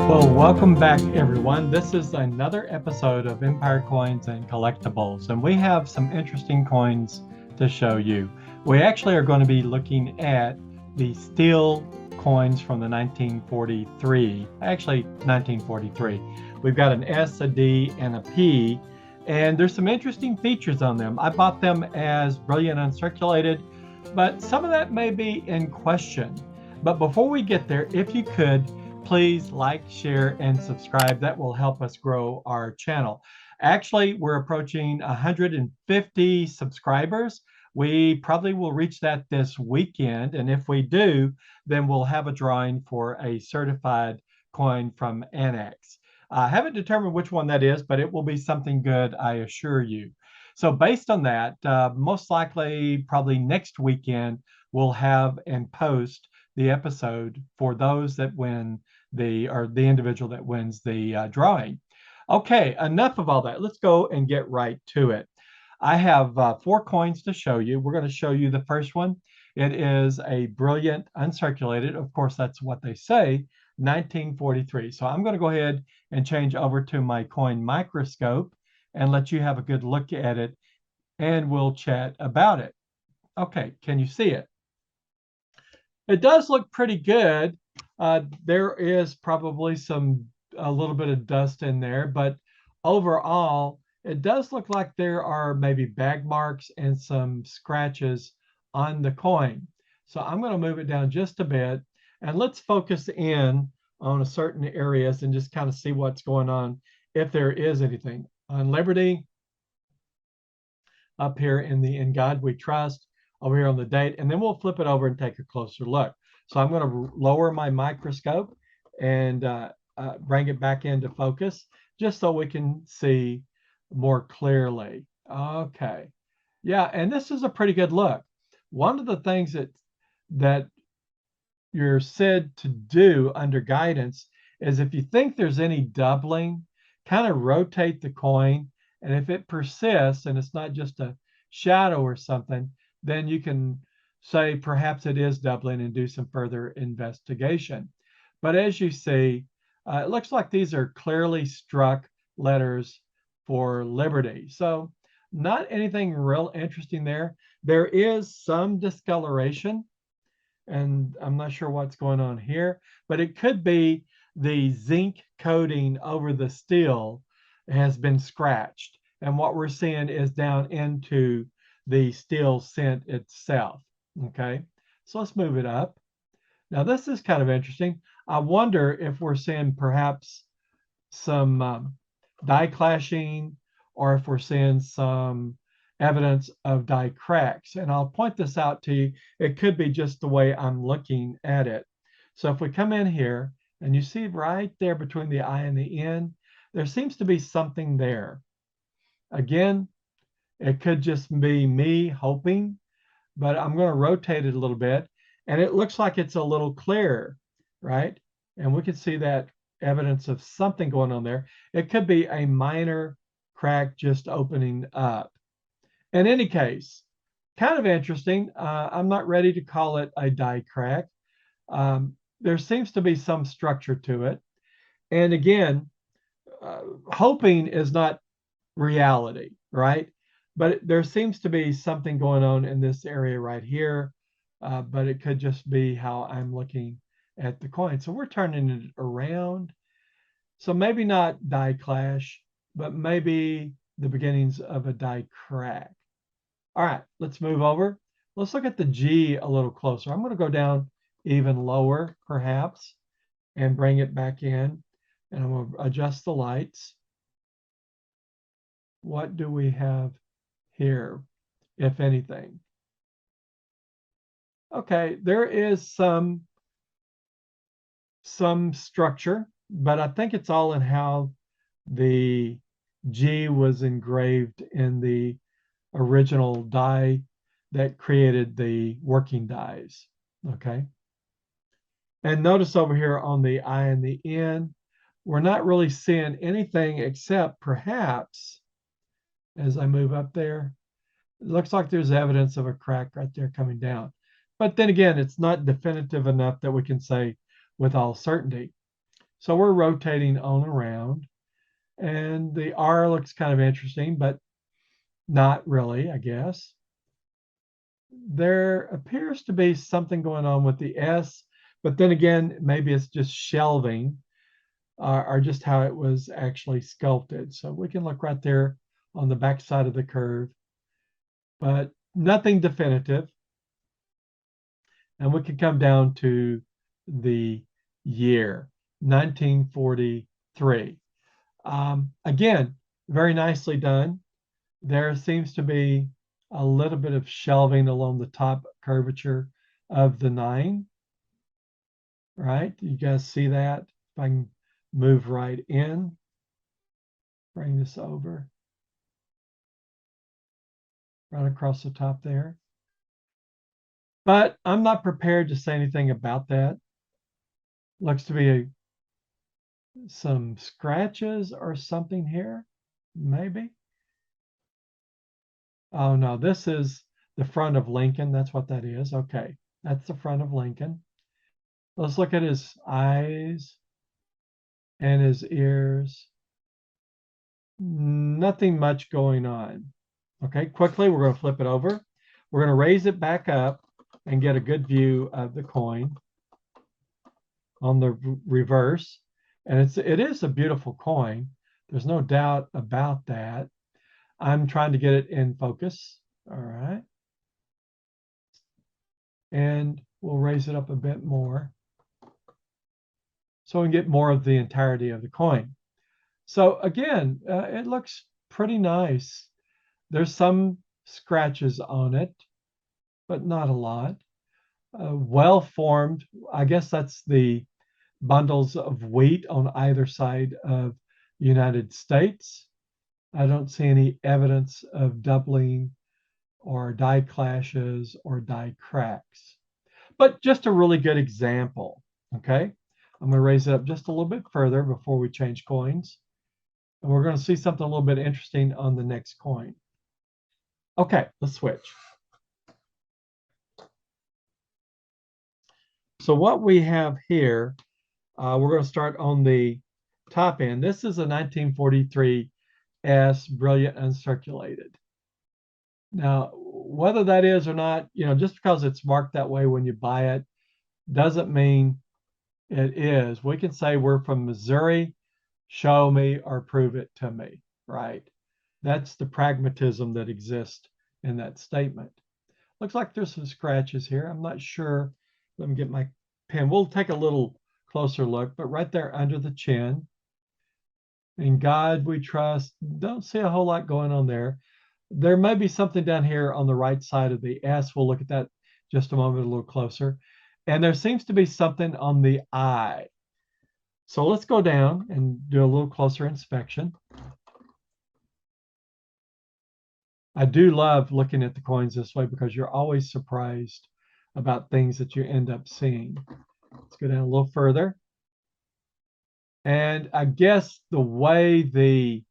Well, welcome back, everyone. This is another episode of Empire Coins and Collectibles, and we have some interesting coins to show you. We actually are going to be looking at the steel coins from the 1943. We've got an S, a D, and a P, and there's some interesting features on them. I bought them as brilliant uncirculated, but some of that may be in question. But before we get there, if you could, please like, share, and subscribe. That will help us grow our channel. Actually, we're approaching 150 subscribers. We probably will reach that this weekend. And if we do, then we'll have a drawing for a certified coin from Annex. I haven't determined which one that is, but it will be something good, I assure you. So based on that, most likely probably next weekend, we'll have and post the episode for those that win the individual that wins the drawing. Okay, enough of all that. Let's go and get right to it. I have 4 coins to show you. We're going to show you the first one. It is a brilliant uncirculated. Of course, that's what they say, 1943. So I'm going to go ahead and change over to my coin microscope and let you have a good look at it, and we'll chat about it. Okay, can you see it? It does look pretty good. There is probably a little bit of dust in there, but overall, it does look like there are maybe bag marks and some scratches on the coin. So I'm going to move it down just a bit, and let's focus in on certain areas and just kind of see what's going on, if there is anything. On Liberty, up here in God We Trust, over here on the date, and then we'll flip it over and take a closer look. So I'm going to lower my microscope and bring it back into focus just so we can see more clearly. Okay. Yeah, and this is a pretty good look. One of the things that you're said to do under guidance is, if you think there's any doubling, kind of rotate the coin, and if it persists and it's not just a shadow or something, then you can say perhaps it is doubling and do some further investigation. But as you see, it looks like these are clearly struck letters for Liberty. So not anything real interesting there. There is some discoloration, and I'm not sure what's going on here, but it could be the zinc coating over the steel has been scratched. And what we're seeing is down into the steel cent itself. Okay, so let's move it up. Now this is kind of interesting. I wonder if we're seeing perhaps some die clashing, or if we're seeing some evidence of die cracks. And I'll point this out to you. It could be just the way I'm looking at it. So if we come in here and you see right there between the I and the N, there seems to be something there. Again, it could just be me hoping, but I'm going to rotate it a little bit, and it looks like it's a little clearer, right? And we can see that evidence of something going on there. It could be a minor crack just opening up. In any case, kind of interesting. I'm not ready to call it a die crack. There seems to be some structure to it. And again, hoping is not reality, right? But there seems to be something going on in this area right here, but it could just be how I'm looking at the coin. So we're turning it around. So maybe not die clash, but maybe the beginnings of a die crack. All right, let's move over. Let's look at the G a little closer. I'm going to go down even lower, perhaps, and bring it back in. And I'm going to adjust the lights. What do we have here, if anything? Okay, there is some structure, but I think it's all in how the G was engraved in the original die that created the working dies. Okay. And notice over here on the I and the N, we're not really seeing anything except perhaps, as I move up there, it looks like there's evidence of a crack right there coming down. But then again, it's not definitive enough that we can say with all certainty. So we're rotating on around, and the R looks kind of interesting, but not really, I guess. There appears to be something going on with the S, but then again, maybe it's just shelving or just how it was actually sculpted. So we can look right there on the back side of the curve, but nothing definitive. And we can come down to the year, 1943. Again, very nicely done. There seems to be a little bit of shelving along the top curvature of the 9, right? You guys see that? If I can move right in, bring this over, right across the top there. But I'm not prepared to say anything about that. Looks to be some scratches or something here, maybe. Oh no, this is the front of Lincoln. That's what that is. Okay, that's the front of Lincoln. Let's look at his eyes and his ears. Nothing much going on. Okay, quickly, we're going to flip it over. We're going to raise it back up and get a good view of the coin on the reverse. And it is a beautiful coin. There's no doubt about that. I'm trying to get it in focus. All right. And we'll raise it up a bit more so we can get more of the entirety of the coin. So again, it looks pretty nice. There's some scratches on it, but not a lot. Well formed. I guess that's the bundles of wheat on either side of the United States. I don't see any evidence of doubling or die clashes or die cracks, but just a really good example. Okay, I'm going to raise it up just a little bit further before we change coins. And we're going to see something a little bit interesting on the next coin. Okay, let's switch. So what we have here, we're going to start on the top end. This is a 1943 S Brilliant Uncirculated. Now, whether that is or not, just because it's marked that way when you buy it, doesn't mean it is. We can say we're from Missouri, show me or prove it to me, right? That's the pragmatism that exists in that statement. Looks like there's some scratches here. I'm not sure. Let me get my pen. We'll take a little closer look, but right there under the chin, in God we trust, don't see a whole lot going on there. There may be something down here on the right side of the S. We'll look at that just a moment, a little closer. And there seems to be something on the I. So let's go down and do a little closer inspection. I do love looking at the coins this way because you're always surprised about things that you end up seeing. Let's go down a little further. And I guess the way the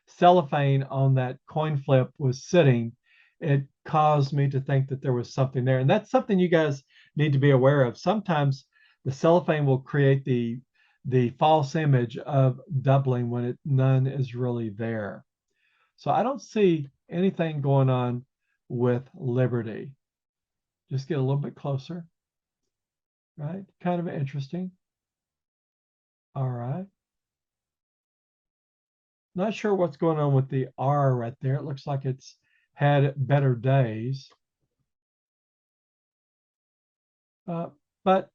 cellophane on that coin flip was sitting, it caused me to think that there was something there. And that's something you guys need to be aware of. Sometimes the cellophane will create the false image of doubling when none is really there. So I don't see anything going on with Liberty. Just get a little bit closer, right? Kind of interesting. All right. Not sure what's going on with the R right there. It looks like it's had better days. But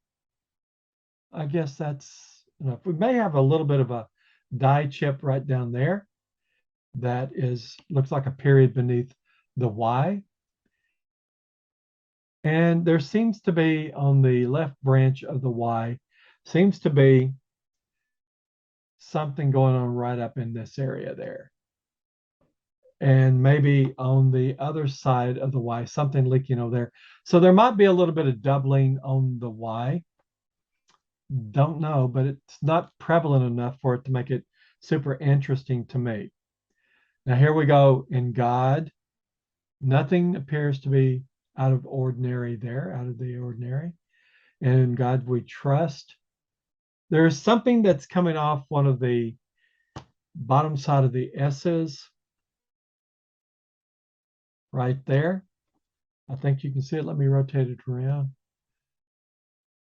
I guess that's enough. We may have a little bit of a die chip right down there. That looks like a period beneath the Y. And there seems to be on the left branch of the Y, seems to be something going on right up in this area there. And maybe on the other side of the Y, something leaking over there. So there might be a little bit of doubling on the Y. Don't know, but it's not prevalent enough for it to make it super interesting to me. Now here we go in God. Nothing appears to be out of ordinary there, out of the ordinary. And in God we trust. There's something that's coming off one of the bottom side of the S's right there. I think you can see it. Let me rotate it around.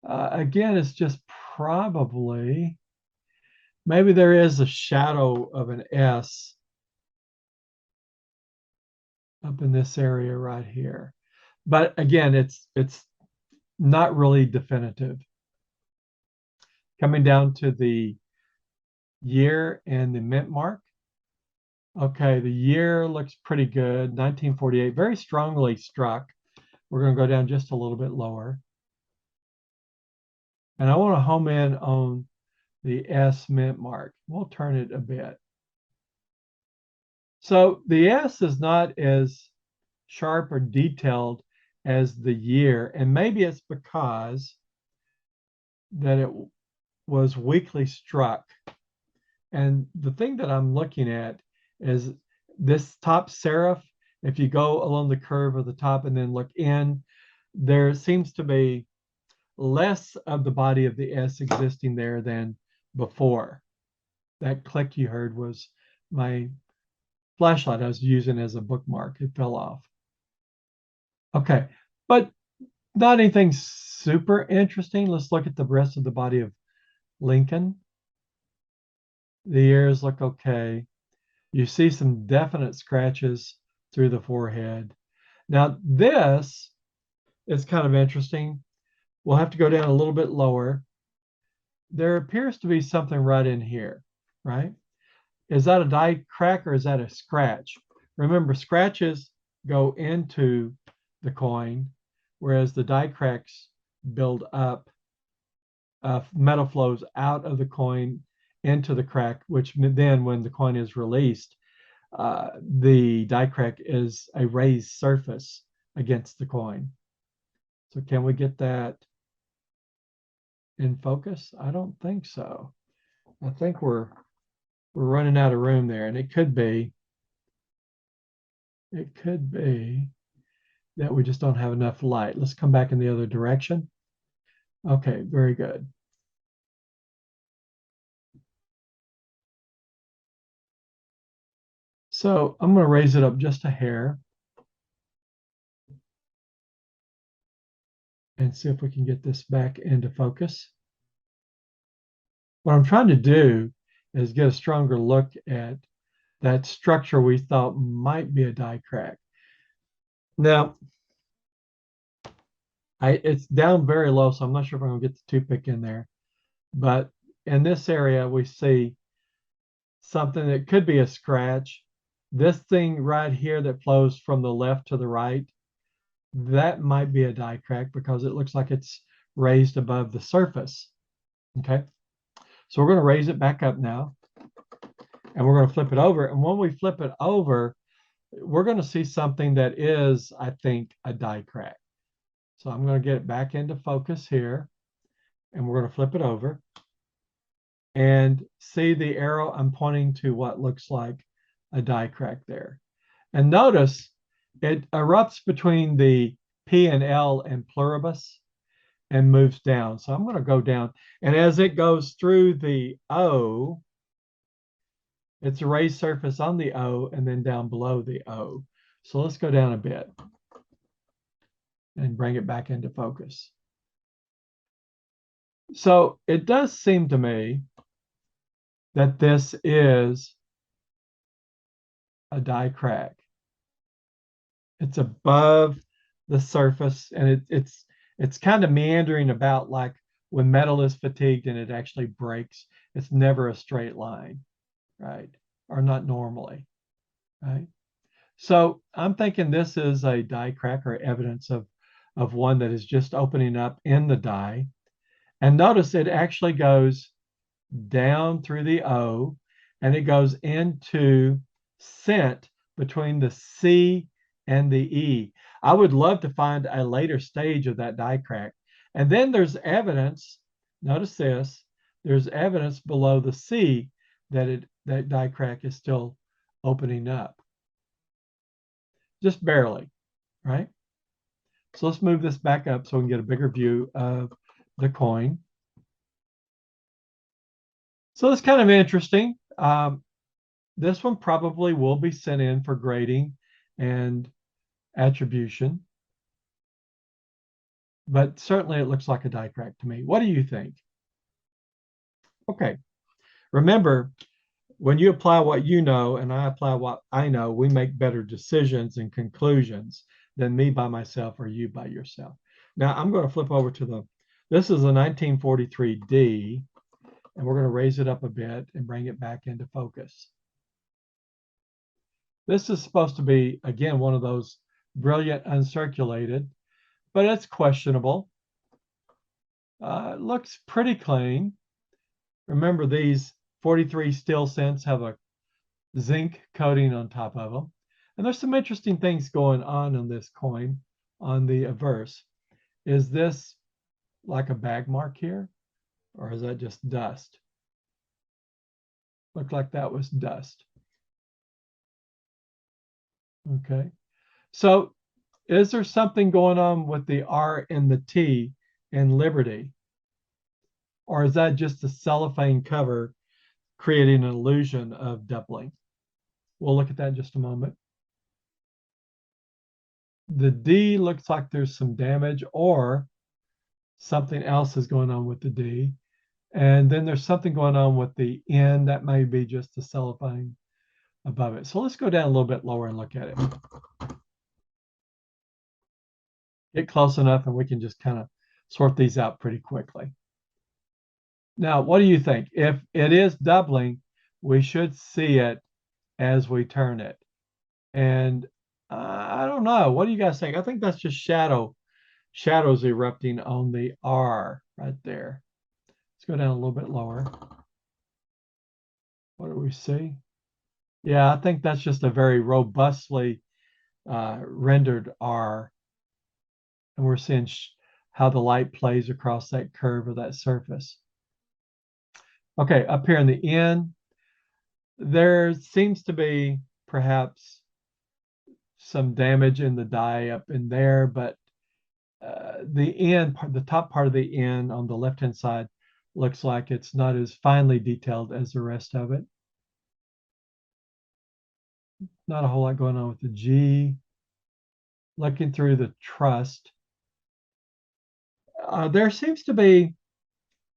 Again, it's just probably, maybe there is a shadow of an S up in this area right here. But again, it's not really definitive. Coming down to the year and the mint mark. Okay, the year looks pretty good, 1948, very strongly struck. We're going to go down just a little bit lower. And I want to home in on the S mint mark. We'll turn it a bit. So the S is not as sharp or detailed as the year, and maybe it's because that it was weakly struck. And the thing that I'm looking at is this top serif. If you go along the curve of the top and then look in, there seems to be less of the body of the S existing there than before. That click you heard was my flashlight I was using as a bookmark. It fell off. Okay, but not anything super interesting. Let's look at the rest of the body of Lincoln. The ears look okay. You see some definite scratches through the forehead. Now, this is kind of interesting. We'll have to go down a little bit lower. There appears to be something right in here, right? Is that a die crack or is that a scratch? Remember, scratches go into the coin, whereas the die cracks build up. Metal flows out of the coin into the crack, which then when the coin is released, the die crack is a raised surface against the coin. So can we get that in focus? I don't think so. I think we're running out of room there, and it could be that we just don't have enough light. Let's come back in the other direction. Okay, very good. So I'm going to raise it up just a hair and see if we can get this back into focus. What I'm trying to do is get a stronger look at that structure we thought might be a die crack. Now, it's down very low, so I'm not sure if I'm going to get the toothpick in there. But in this area, we see something that could be a scratch. This thing right here that flows from the left to the right, that might be a die crack because it looks like it's raised above the surface. Okay, so we're going to raise it back up now, and we're going to flip it over. And when we flip it over, we're going to see something that is, I think, a die crack. So I'm going to get it back into focus here, and we're going to flip it over and see the arrow. I'm pointing to what looks like a die crack there. And notice it erupts between the P and L and pluribus and moves down. So I'm going to go down. And as it goes through the O, it's a raised surface on the O and then down below the O. So let's go down a bit and bring it back into focus. So it does seem to me that this is a die crack. It's above the surface, and it's kind of meandering about like when metal is fatigued and it actually breaks. It's never a straight line, right? Or not normally, right? So I'm thinking this is a die crack or evidence of one that is just opening up in the die. And notice it actually goes down through the O and it goes into cent between the C and the E. I would love to find a later stage of that die crack. And then there's evidence, notice this, there's evidence below the C that that die crack is still opening up. Just barely, right? So let's move this back up so we can get a bigger view of the coin. So it's kind of interesting. This one probably will be sent in for grading and attribution, but certainly it looks like a die crack to me. What do you think? Okay, remember, when you apply what you know and I apply what I know, we make better decisions and conclusions than me by myself or you by yourself. Now I'm going to flip over to this is a 1943D, and we're going to raise it up a bit and bring it back into focus. This is supposed to be, again, one of those brilliant uncirculated, but it's questionable. It looks pretty clean. Remember, these 43 steel cents have a zinc coating on top of them. And there's some interesting things going on this coin on the averse. Is this like a bag mark here? Or is that just dust? Looked like that was dust. Okay. So is there something going on with the R and the T in Liberty? Or is that just the cellophane cover creating an illusion of doubling? We'll look at that in just a moment. The D looks like there's some damage or something else is going on with the D. And then there's something going on with the N that may be just the cellophane above it. So let's go down a little bit lower and look at it. Get close enough and we can just kind of sort these out pretty quickly. Now, what do you think? If it is doubling, we should see it as we turn it. And I don't know. What do you guys think? I think that's just shadows erupting on the R right there. Let's go down a little bit lower. What do we see? Yeah, I think that's just a very robustly rendered R. And we're seeing how the light plays across that curve of that surface. Okay, up here in the N, there seems to be perhaps some damage in the die up in there, but the N, the top part of the N on the left-hand side looks like it's not as finely detailed as the rest of it. Not a whole lot going on with the G. Looking through the trust, there seems to be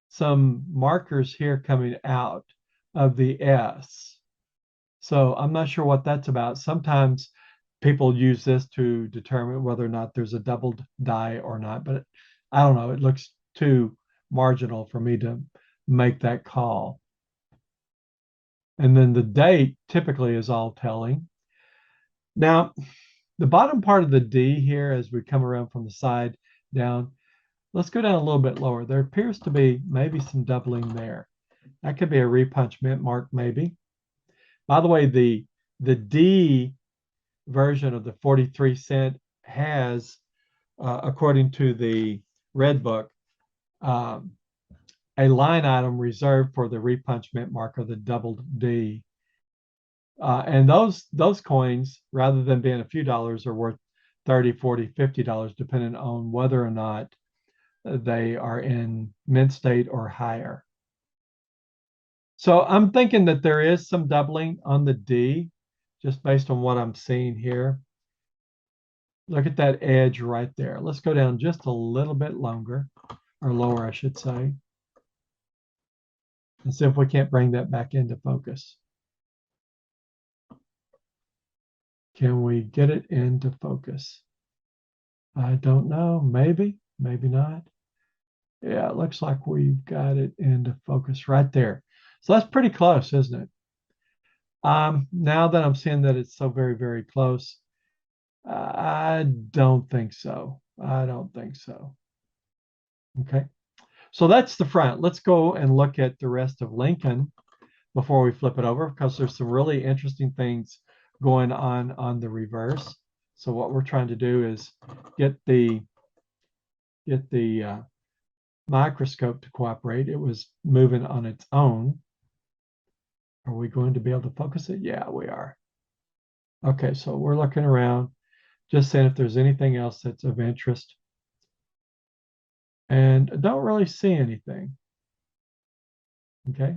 some markers here coming out of the S. So I'm not sure what that's about. Sometimes people use this to determine whether or not there's a doubled die or not, but I don't know. It looks too marginal for me to make that call. And then the date typically is all telling. Now, the bottom part of the D here, as we come around from the side down, let's go down a little bit lower. There appears to be maybe some doubling there. That could be a repunch mint mark, maybe. By the way, the D version of the 43 cent has, according to the Red Book, a line item reserved for the repunch mint mark, or the doubled D. And those coins, rather than being a few dollars, are worth $30, $40, $50, depending on whether or not they are in mint state or higher. So I'm thinking that there is some doubling on the D, just based on what I'm seeing here. Look at that edge right there. Let's go down just a little bit longer, or lower, I should say, and see if we can't bring that back into focus. Can we get it into focus? I don't know. Maybe, maybe not. Yeah, it looks like we've got it into focus right there. So that's pretty close, isn't it? Now that I'm seeing that it's so very, very close, I don't think so. I don't think so. Okay. So that's the front. Let's go and look at the rest of Lincoln before we flip it over, because there's some really interesting things going on the reverse. So what we're trying to do is get the microscope to cooperate. It was moving on its own. Are we going to be able to focus it? Yeah, we are. Okay, so we're looking around. Just seeing if there's anything else that's of interest. And I don't really see anything. Okay.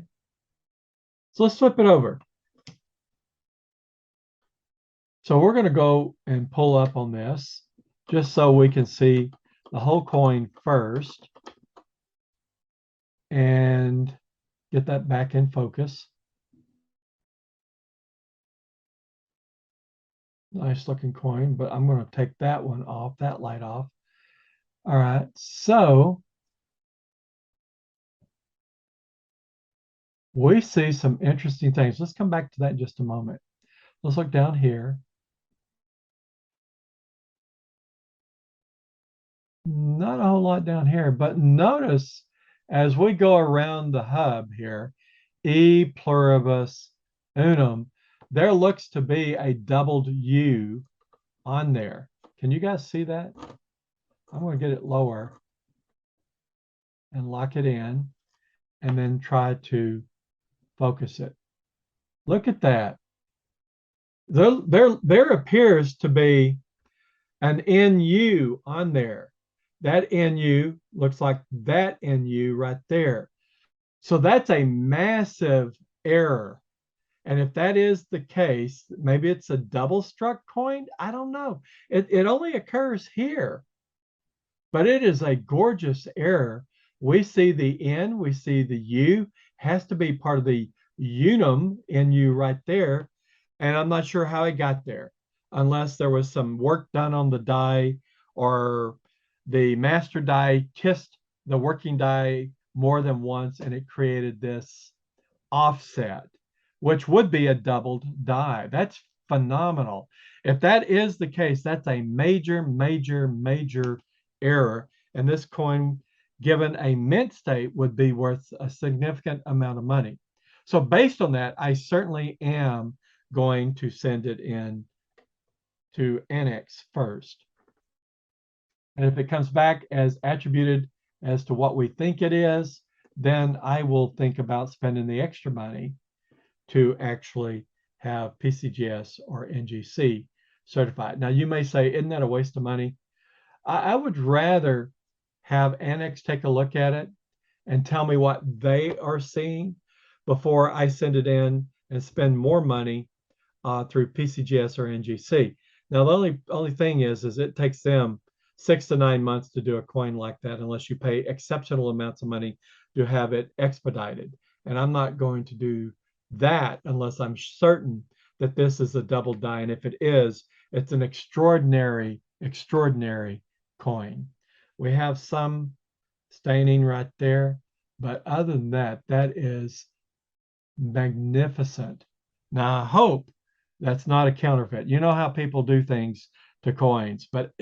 So let's flip it over. So we're going to go and pull up on this just so we can see the whole coin first and get that back in focus. Nice looking coin, but I'm going to take that one off, that light off. All right, so we see some interesting things. Let's come back to that in just a moment. Let's look down here. Not a whole lot down here, but notice as we go around the hub here, E pluribus unum, there looks to be a doubled U on there. Can you guys see that? I'm going to get it lower and lock it in and then try to focus it. Look at that. There appears to be an NU on there. That NU looks like that NU right there. So that's a massive error. And if that is the case, maybe it's a double struck coin. I don't know. It only occurs here, but it is a gorgeous error. We see the N, we see the U, has to be part of the unum NU right there. And I'm not sure how it got there, unless there was some work done on the die or the master die kissed the working die more than once and it created this offset, which would be a doubled die. That's phenomenal. If that is the case, that's a major, major, major error. And this coin, given a mint state, would be worth a significant amount of money. So based on that, I certainly am going to send it in to Annex first. And if it comes back as attributed as to what we think it is, then I will think about spending the extra money to actually have PCGS or NGC certified. Now, you may say, isn't that a waste of money? I would rather have Annex take a look at it and tell me what they are seeing before I send it in and spend more money through PCGS or NGC. Now, the only thing is it takes them 6 to 9 months to do a coin like that unless you pay exceptional amounts of money to have it expedited. And I'm not going to do that unless I'm certain that this is a double die. And if it is, it's an extraordinary, extraordinary coin. We have some staining right there, but other than that, that is magnificent. Now, I hope that's not a counterfeit. You know how people do things to coins, but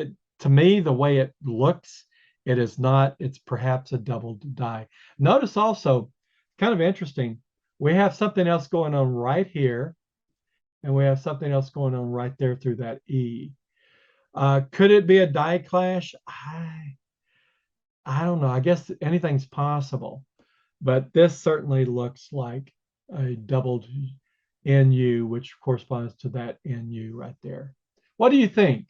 to me, the way it looks, it is not. It's perhaps a doubled die. Notice also, kind of interesting, we have something else going on right here, and we have something else going on right there through that E. Could it be a die clash? I don't know. I guess anything's possible, but this certainly looks like a doubled NU, which corresponds to that NU right there. What do you think?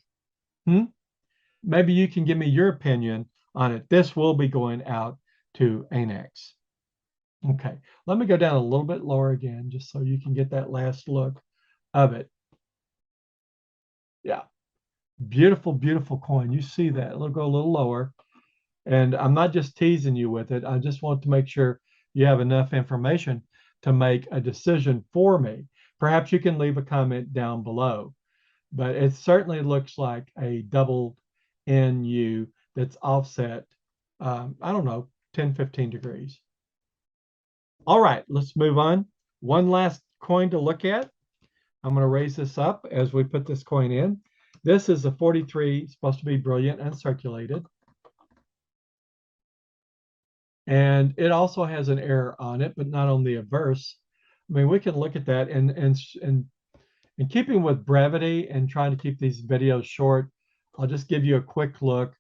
Maybe you can give me your opinion on it. This will be going out to Annex. Okay, let me go down a little bit lower again, just so you can get that last look of it. Yeah, beautiful, beautiful coin. You see that. It'll go a little lower. And I'm not just teasing you with it. I just want to make sure you have enough information to make a decision for me. Perhaps you can leave a comment down below, but it certainly looks like a double NU that's offset, I don't know, 10, 15 degrees. All right, let's move on. One last coin to look at. I'm going to raise this up as we put this coin in. This is a 43, supposed to be brilliant and circulated. And it also has an error on it, but not on the averse. I mean, we can look at that and in keeping with brevity and trying to keep these videos short, I'll just give you a quick look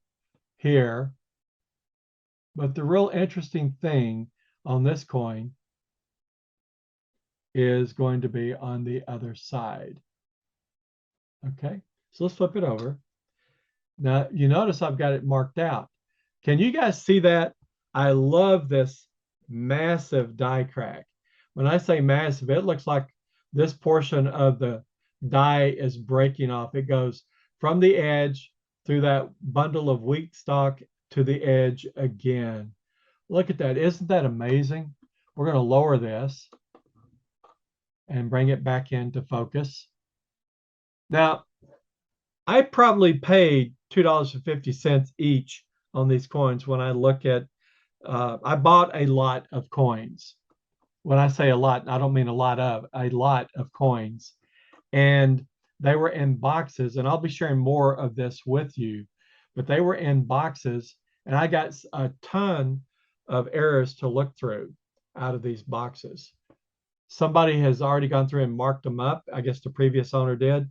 here. But the real interesting thing on this coin is going to be on the other side. Okay, so let's flip it over. Now, you notice I've got it marked out. Can you guys see that? I love this massive die crack. When I say massive, it looks like this portion of the die is breaking off. It goes from the edge through that bundle of wheat stock to the edge again. Look at that. Isn't that amazing? We're going to lower this and bring it back into focus. Now, I probably paid $2.50 each on these coins when I look at, I bought a lot of coins. When I say a lot, I don't mean a lot of coins. And they were in boxes, and I'll be sharing more of this with you, but they were in boxes, and I got a ton of errors to look through out of these boxes. Somebody has already gone through and marked them up. I guess the previous owner did,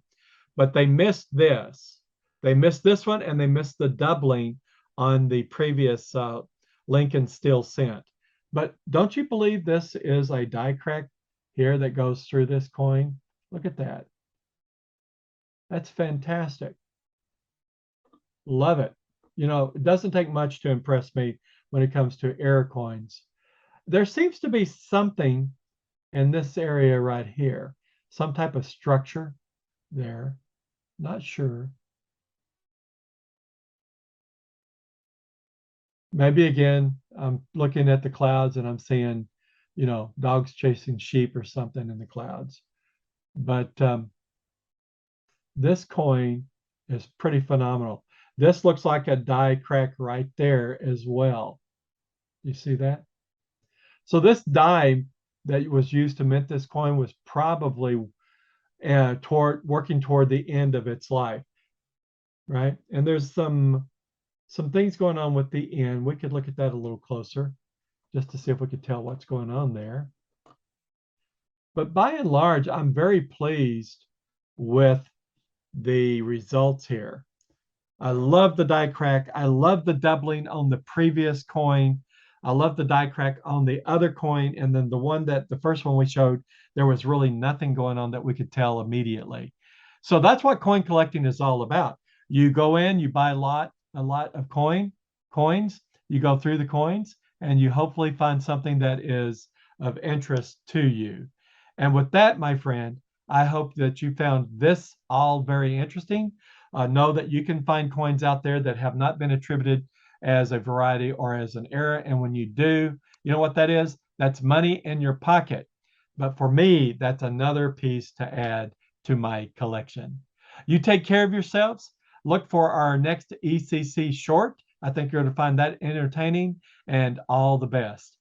but they missed this. They missed this one, and they missed the doubling on the previous Lincoln Steel cent. But don't you believe this is a die crack here that goes through this coin? Look at that. That's fantastic. Love it. You know, it doesn't take much to impress me when it comes to error coins. There seems to be something in this area right here, some type of structure there. Not sure. Maybe again, I'm looking at the clouds and I'm seeing, you know, dogs chasing sheep or something in the clouds. But this coin is pretty phenomenal. This looks like a die crack right there as well. You see that? So this die that was used to mint this coin was probably working toward the end of its life, right? And there's some things going on with the end. We could look at that a little closer just to see if we could tell what's going on there. But by and large, I'm very pleased with the results here. I love the die crack. I love the doubling on the previous coin. I love the die crack on the other coin. And then the one that the first one we showed, there was really nothing going on that we could tell immediately. So that's what coin collecting is all about. You go in, you buy a lot of coins, you go through the coins, and you hopefully find something that is of interest to you. And with that, my friend, I hope that you found this all very interesting. Know that you can find coins out there that have not been attributed as a variety or as an error. And when you do, you know what that is? That's money in your pocket. But for me, that's another piece to add to my collection. You take care of yourselves. Look for our next ECC short. I think you're going to find that entertaining, and all the best.